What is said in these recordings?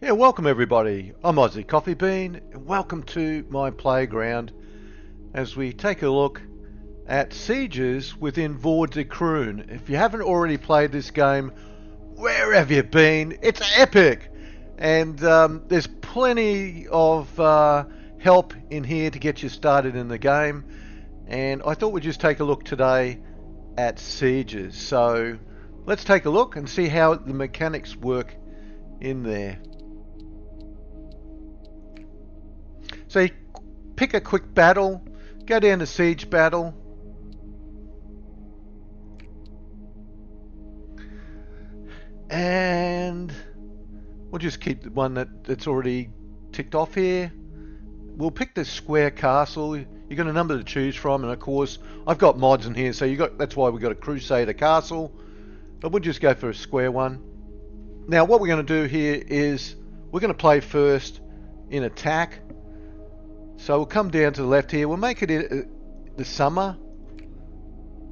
Yeah, welcome everybody. I'm Aussie Coffee Bean, and welcome to my playground as we take a look at sieges within Voor De Kroon. If you haven't already played this game, where have you been? It's epic! And there's plenty of help in here to get you started in the game. And I thought we'd just take a look today at sieges. So let's take a look and see how the mechanics work in there. So you pick a quick battle, go down to siege battle, and we'll just keep the one that's already ticked off here. We'll pick the square castle. You've got a number to choose from, and of course I've got mods in here, so that's why we've got a Crusader castle, but we'll just go for a square one. Now what we're going to do here is we're going to play first in attack. So we'll come down to the left here. We'll make it the summer,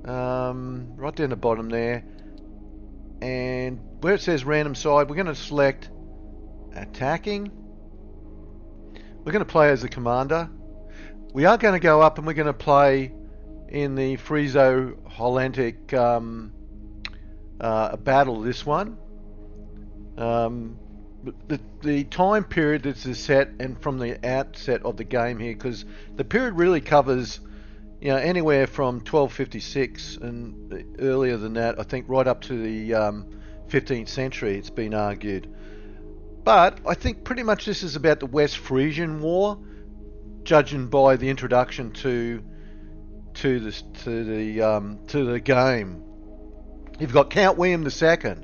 right down the bottom there. And where it says random side, we're going to select attacking. We're going to play as the commander. We are going to go up and we're going to play in the Friso-Hollandic battle, this one. The time period that's set and from the outset of the game here, because the period really covers, anywhere from 1256 and earlier than that, I think right up to the 15th century, it's been argued. But I think pretty much this is about the West Frisian War, judging by the introduction to the game. You've got Count William II.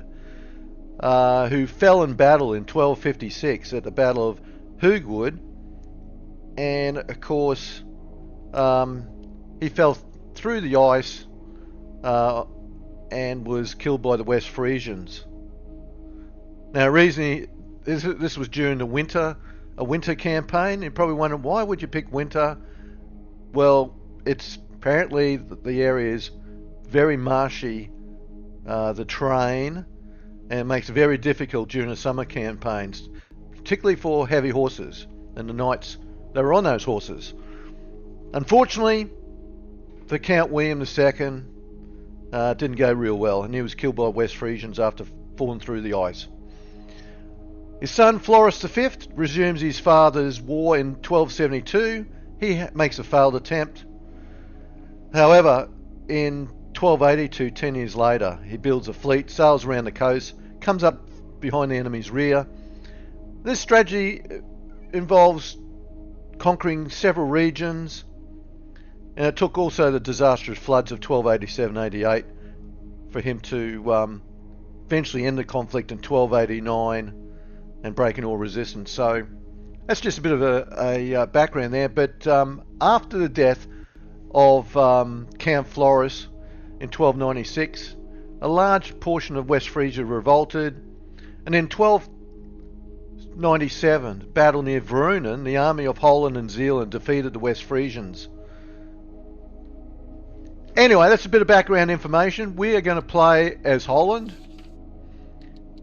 Who fell in battle in 1256 at the Battle of Hoogwood, and of course he fell through the ice and was killed by the West Frisians. Now, reason this was during a winter campaign. You probably wonder, why would you pick winter? Well, it's apparently the area is very marshy, the terrain, and it makes it very difficult during the summer campaigns, particularly for heavy horses and the knights that were on those horses. Unfortunately, the Count William II didn't go real well, and he was killed by West Frisians after falling through the ice. His son Floris V resumes his father's war in 1272. He makes a failed attempt. However, in 1282, 10 years later, he builds a fleet, sails around the coast, comes up behind the enemy's rear. This strategy involves conquering several regions, and it took also the disastrous floods of 1287-88 for him to eventually end the conflict in 1289 and breaking all resistance. So that's just a bit of a background there. But after the death of Count Floris in 1296, a large portion of West Frisia revolted, and in 1297, battle near Verunen, the army of Holland and Zealand defeated the West Frisians. Anyway, that's a bit of background information. We are going to play as Holland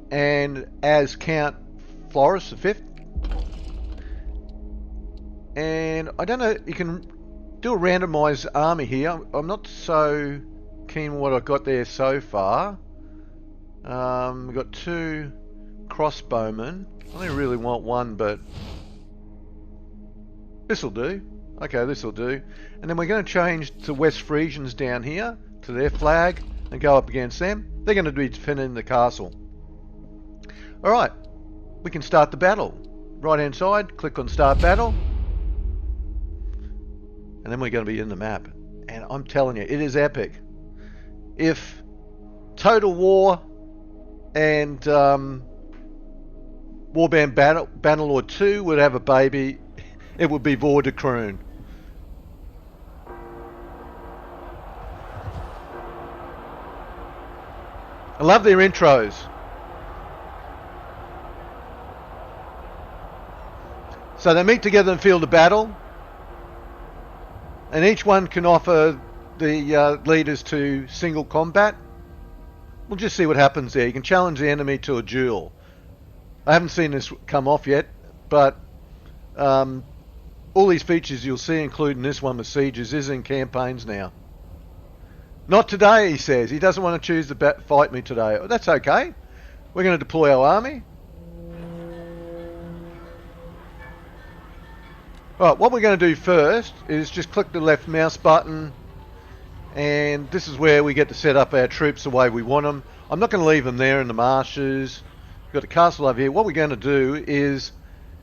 and as Count Floris V. And I don't know, you can do a randomized army here. I'm not so keen on what I've got there so far. We've got 2 crossbowmen. I only really want 1, but this'll do. Okay, this'll do. And then we're going to change to West Frisians down here, to their flag, and go up against them. They're going to be defending the castle. Alright, we can start the battle. Right hand side, click on start battle. And then we're going to be in the map. And I'm telling you, it is epic. If Total War and Warband Bannerlord 2 would have a baby, it would be Voor De Kroon. I love their intros. So they meet together in field of battle, and each one can offer the leaders to single combat. We'll just see what happens there. You can challenge the enemy to a duel. I haven't seen this come off yet, but all these features you'll see, including this one with sieges, is in campaigns now. Not today, he says. He doesn't want to choose to fight me today. Oh, that's okay. We're going to deploy our army. Right, what we're going to do first is just click the left mouse button, and this is where we get to set up our troops the way we want them. I'm not going to leave them there in the marshes. We've got the castle over here. What we're going to do is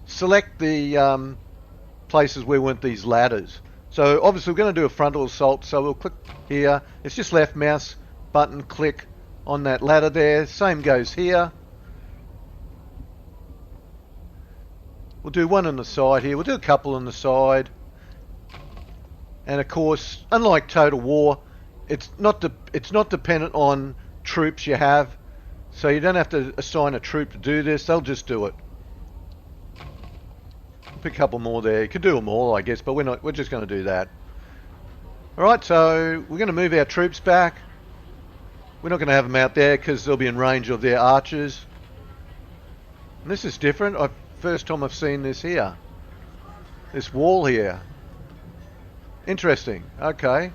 select the places where we want these ladders. So obviously we're going to do a frontal assault, so we'll click here. It's just left mouse button, click on that ladder there. Same goes here. We'll do one on the side here. We'll do a couple on the side. And of course, unlike Total War, it's not dependent on troops you have. So you don't have to assign a troop to do this. They'll just do it. Pick a couple more there. You could do them all, I guess, but we're just going to do that. Alright, so we're going to move our troops back. We're not going to have them out there because they'll be in range of their archers. And this is different. First time I've seen this here. This wall here. Interesting. Okay.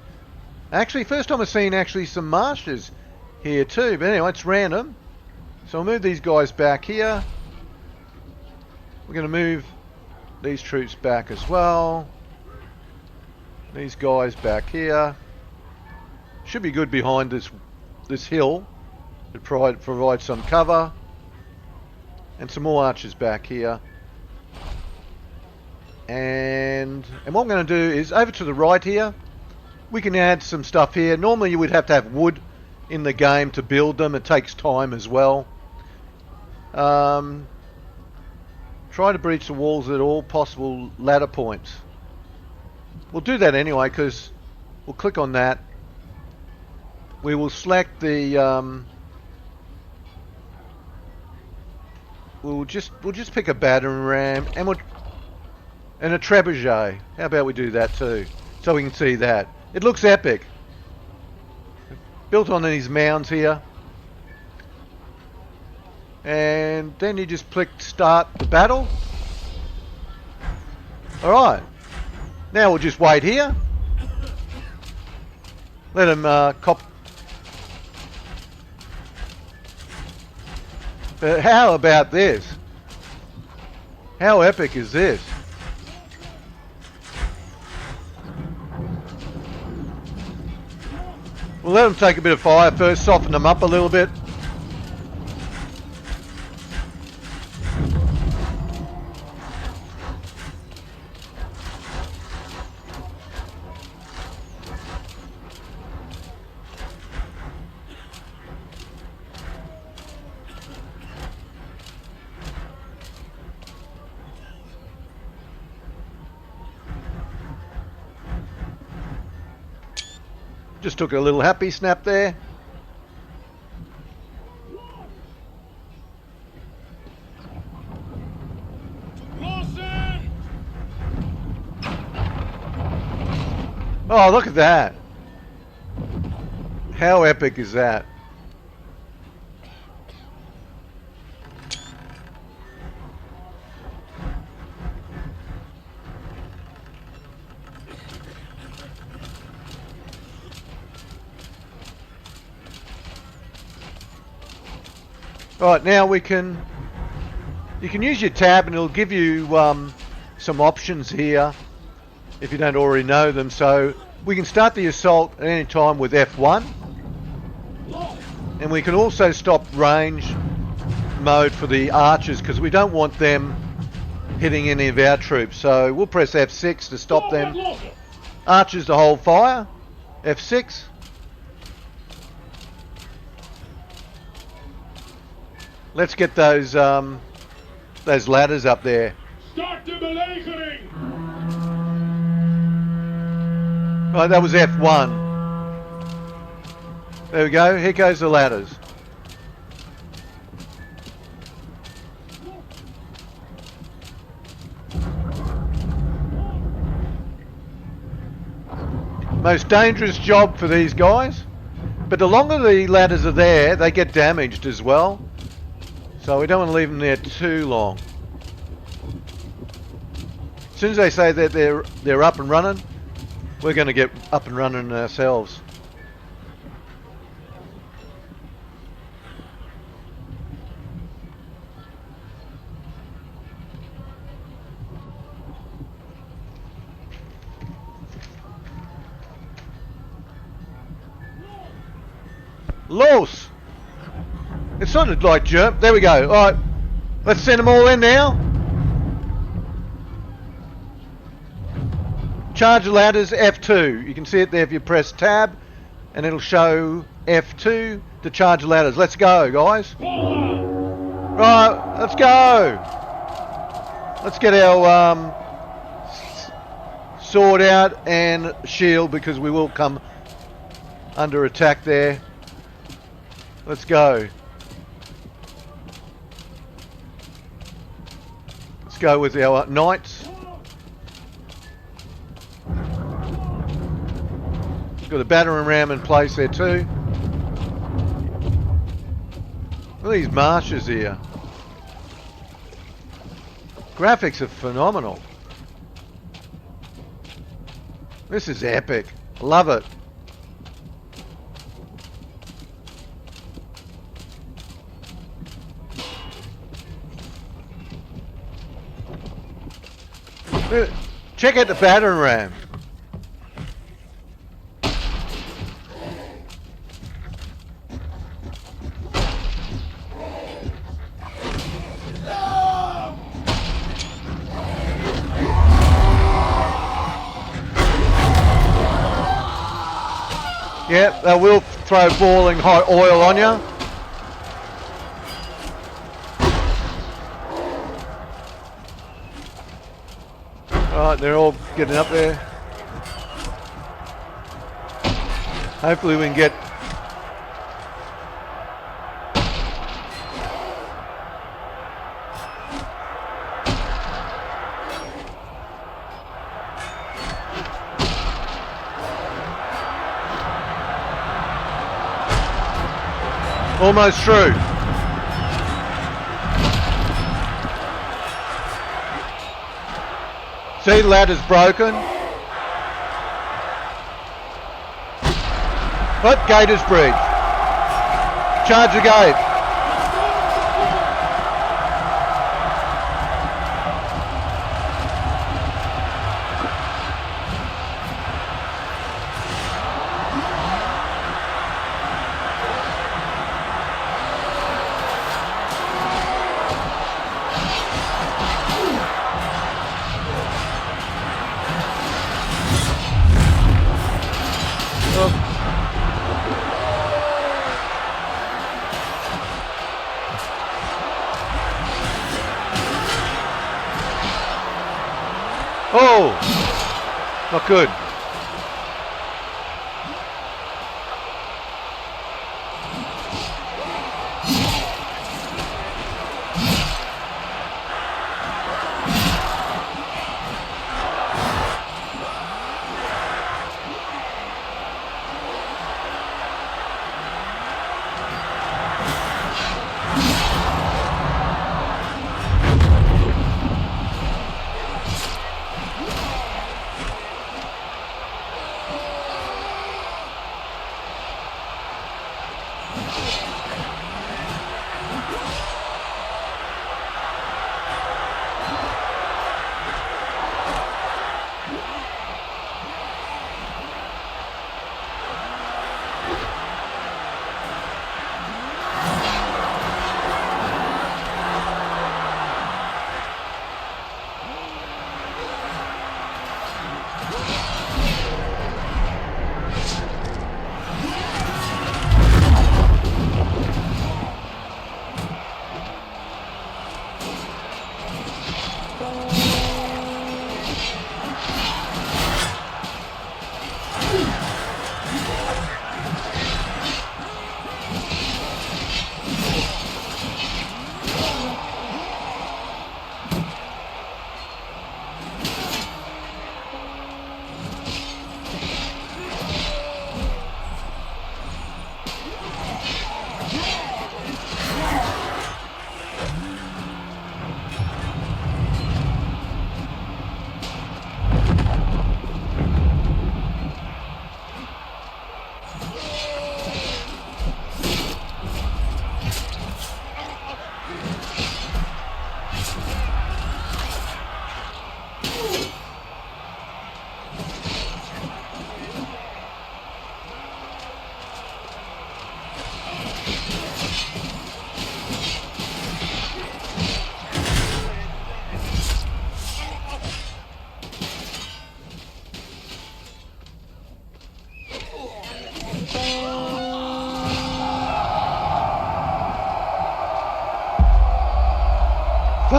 Actually, first time I've seen actually some marshes here too. But anyway, it's random. So I'll move these guys back here. We're going to move these troops back as well. These guys back here. Should be good behind this hill to provide some cover. And some more archers back here. And what I'm going to do is over to the right here. We can add some stuff here. Normally you would have to have wood in the game to build them. It takes time as well. Try to breach the walls at all possible ladder points. We'll do that anyway because we'll click on that. We will select the we'll just pick a battering ram and a trebuchet. How about we do that too, so we can see that. It looks epic. Built on these mounds here. And then you just click start the battle. Alright. Now we'll just wait here. Let them cop. But how about this? How epic is this? We'll let them take a bit of fire first, soften them up a little bit. Just took a little happy snap there. Oh, look at that. How epic is that? Right, now you can use your tab and it'll give you some options here if you don't already know them. So we can start the assault at any time with F1, and we can also stop range mode for the archers because we don't want them hitting any of our troops. So we'll press F6 to stop them. Archers to hold fire. F6. Let's get those ladders up there. Start the belegering. Right, that was F1. There we go. Here goes the ladders. Most dangerous job for these guys. But the longer the ladders are there, they get damaged as well. So we don't want to leave them there too long. As soon as they say that they're up and running, we're going to get up and running ourselves. Los! It sounded like jump. There we go. Alright. Let's send them all in now. Charge ladders F2. You can see it there if you press tab and it'll show F2 to charge ladders. Let's go, guys. Right, let's go. Let's get our sword out and shield because we will come under attack there. Let's go. Let's go with our knights. Got a battering ram in place there too. Look at these marshes here. Graphics are phenomenal. This is epic. I love it. Check out the battering ram. Yeah, they will throw boiling hot oil on you. Alright, they're all getting up there. Hopefully we can get... Almost through. See, the ladder's broken. But gate is breached. Charge the gate. Oh, not good.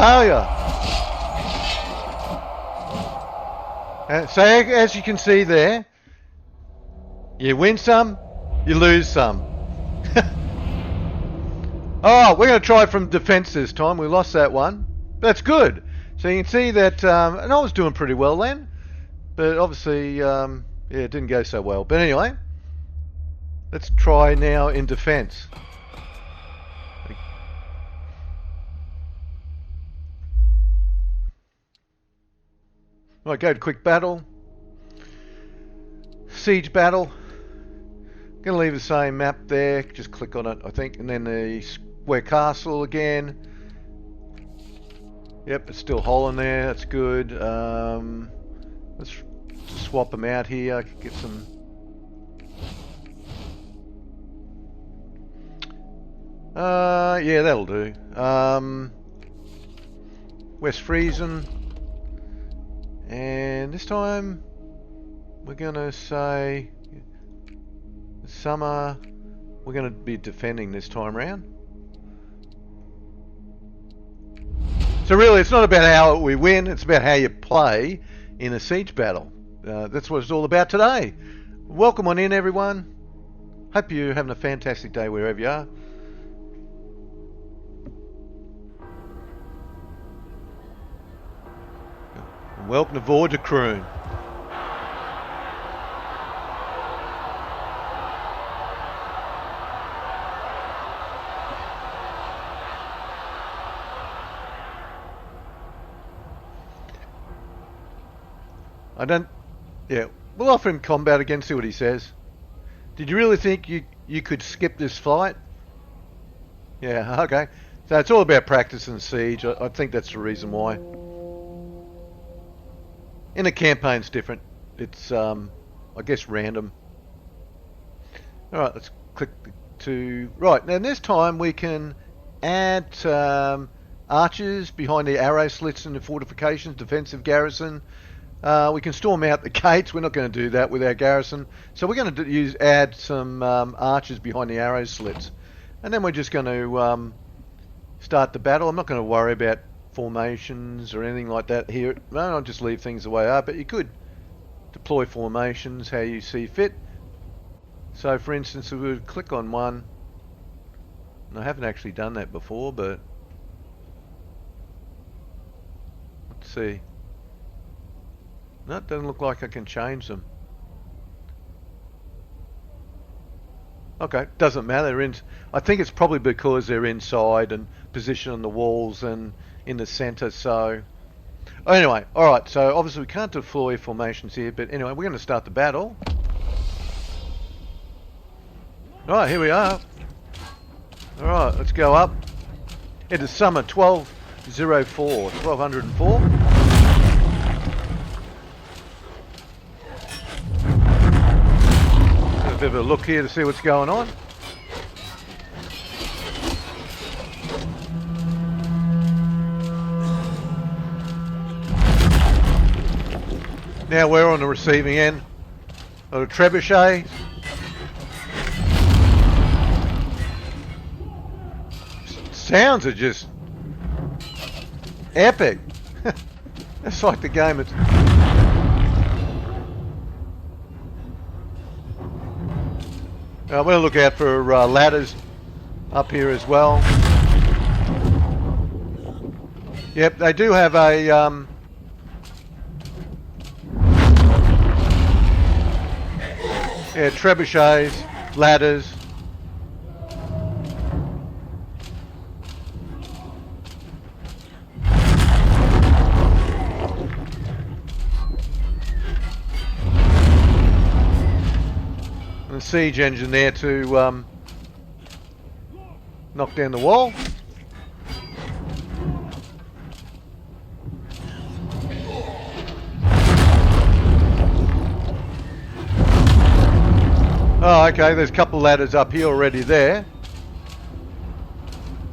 failure. So as you can see there, you win some, you lose some. Oh, we're going to try from defense this time. We lost that one. That's good. So you can see that, and I was doing pretty well then, but obviously, yeah, it didn't go so well. But anyway, let's try now in defense. Right, go to quick battle. Siege battle. Going to leave the same map there. Just click on it, I think. And then the square castle again. Yep, it's still Holland there. That's good. Let's swap them out here. Get some... yeah, that'll do. West Friesen. And this time we're going to say summer. We're going to be defending this time round. So really it's not about how we win, it's about how you play in a siege battle. That's what it's all about today. Welcome on in, everyone. Hope you're having a fantastic day wherever you are. Welcome to Voor De Kroon. I don't... Yeah, we'll offer him combat again, see what he says. Did you really think you could skip this fight? Yeah, okay. So it's all about practice and siege. I think that's the reason why. In a campaign, it's different. It's, I guess, random. Alright, let's click to... Right, now this time we can add archers behind the arrow slits in the fortifications, defensive garrison. We can storm out the gates. We're not going to do that with our garrison. So we're going to add some archers behind the arrow slits. And then we're just going to start the battle. I'm not going to worry about formations or anything like that here. No, I'll just leave things the way they are. But you could deploy formations how you see fit. So for instance, we would click on one. And I haven't actually done that before, but let's see. No, it doesn't look like I can change them. Okay, doesn't matter. I think it's probably because they're inside and positioned on the walls and in the center. So anyway, alright, so obviously we can't deploy formations here, but anyway, we're going to start the battle. Alright, here we are. Alright, let's go up. It is summer 1204, 1204. A bit of a look here to see what's going on. Now we're on the receiving end of a trebuchet. Sounds are just epic. It's like the game. It's we're going to look out for ladders up here as well. Yep, they do have a yeah, trebuchets, ladders. And a siege engine there to knock down the wall. Oh, okay, there's a couple of ladders up here already there.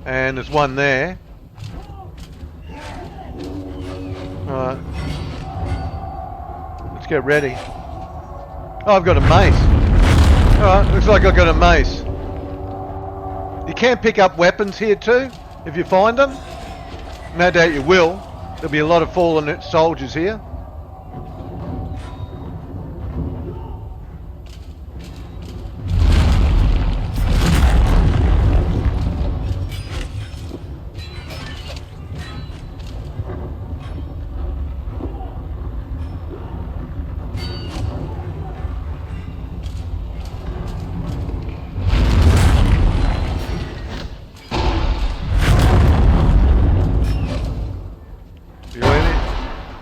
And there's one there. Alright. Let's get ready. Oh, I've got a mace. Alright, looks like I've got a mace. You can pick up weapons here too, if you find them. No doubt you will. There'll be a lot of fallen soldiers here.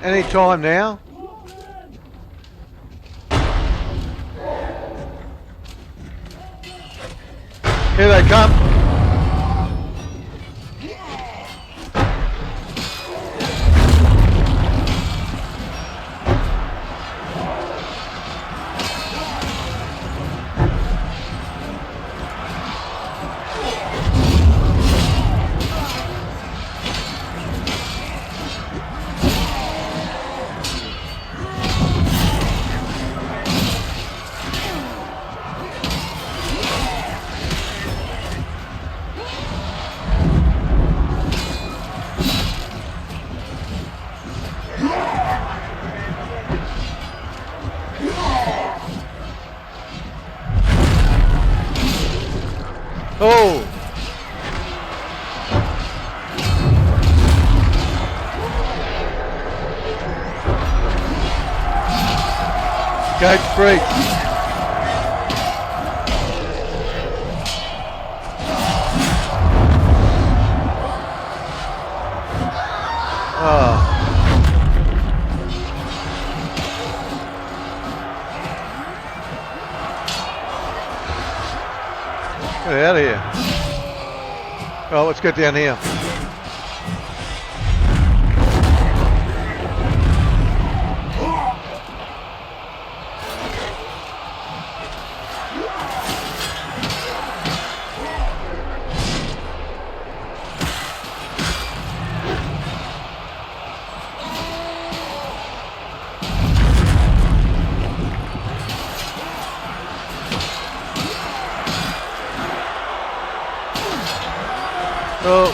Any time now. Here they come. Oh! Gate breach. Oh. Get out of here. Oh, let's get down here. Oh.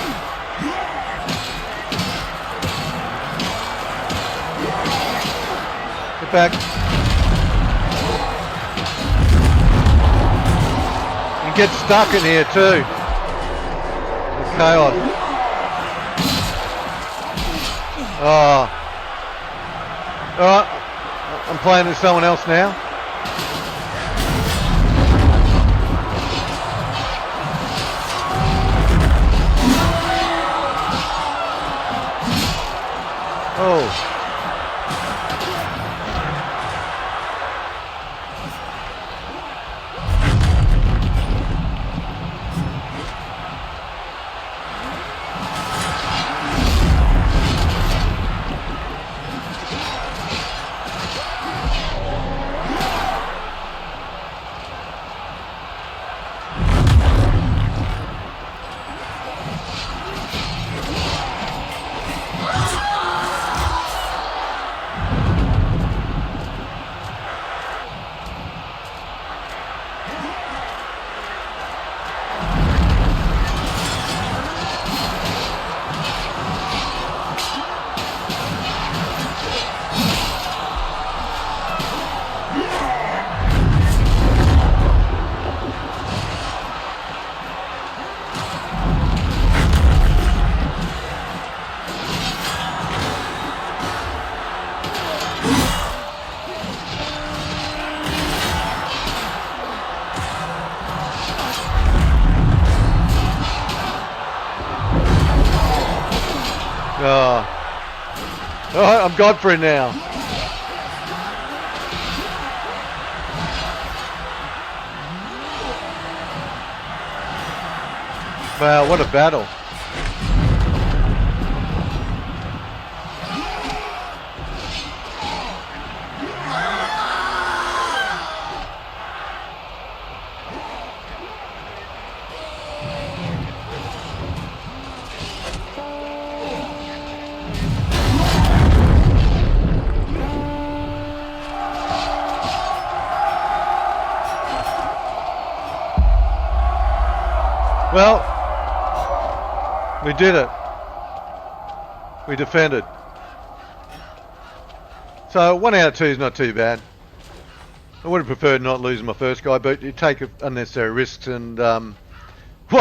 Get back. You get stuck in here too. It's chaos. Oh. Alright. I'm playing with someone else now. Oh. Oh, I'm Godfrey now. Wow, what a battle. Well, we did it. We defended. So 1 out of 2 is not too bad. I would have preferred not losing my first guy, but you take unnecessary risks, and one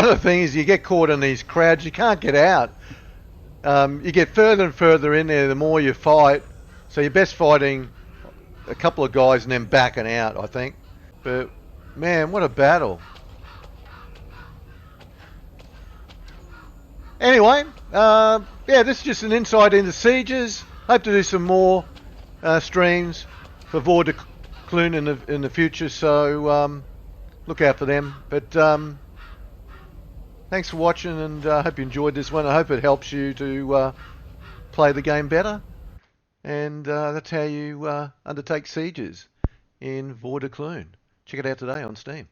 of the things is you get caught in these crowds, you can't get out. You get further and further in there the more you fight, so you're best fighting a couple of guys and then backing out, I think. But man, what a battle. Anyway, yeah, this is just an insight into sieges. Hope to do some more streams for Voor De Kroon in the future, so look out for them. But thanks for watching, and I hope you enjoyed this one. I hope it helps you to play the game better, and that's how you undertake sieges in Voor De Kroon. Check it out today on Steam.